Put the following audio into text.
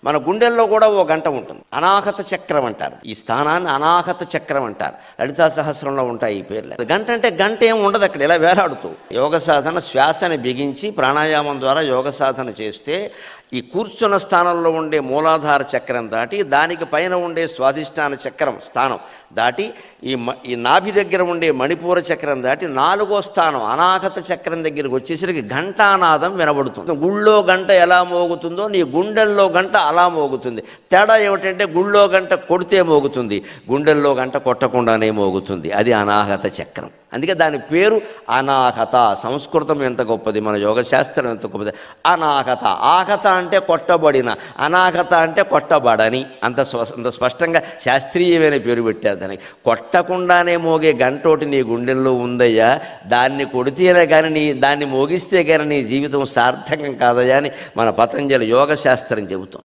మన గుండెల్లో కూడా ఓ గంట ఉంటుంది, అనాహత చక్రం అంటారు. ఈ స్థానాన్ని అనాహత చక్రం అంటారు. లలితా సహస్రంలో ఉంటాయి ఈ పేర్లు. గంట అంటే గంట ఏం ఉండదు అక్కడ, ఇలా వేలాడుతూ. యోగ సాధన శ్వాసని బిగించి ప్రాణాయామం ద్వారా యోగ సాధన చేస్తే ఈ కూర్చున్న స్థానంలో ఉండే మూలాధార చక్రం దాటి దానికి పైన ఉండే స్వాధిష్టాన చక్రం స్థానం దాటి ఈ నాభి దగ్గర ఉండే మణిపూర చక్రం దాటి 4వ స్థానం అనాహత చక్రం దగ్గరికి వచ్చేసరికి ఘంటానాదం వినబడుతుంది. గుళ్ళో గంట ఎలా మోగుతుందో నీ గుండెల్లో గంట అలా మోగుతుంది. తేడా ఏమిటంటే గుళ్ళో గంట కొడితే మోగుతుంది, గుండెల్లో గంట కొట్టకుండానే మోగుతుంది. అది అనాహత చక్రం. అందుకే దాని పేరు అనాహత. సంస్కృతం ఎంత గొప్పది, మన యోగశాస్త్రం ఎంత గొప్పది. అనాహత, ఆహత అంటే కొట్టబడిన, అనాహత అంటే కొట్టబడని. అంత స్పష్టంగా శాస్త్రీయమైన పేరు పెట్టారు దానికి. కొట్టకుండానే మోగే గంటోటి నీ గుండెల్లో ఉందయ్యా, దాన్ని కొడితేనే కానీ దాన్ని మోగిస్తే కానీ నీ జీవితం సార్థకం కాదయ్యా అని మన పతంజలి యోగశాస్త్రం చెబుతాం.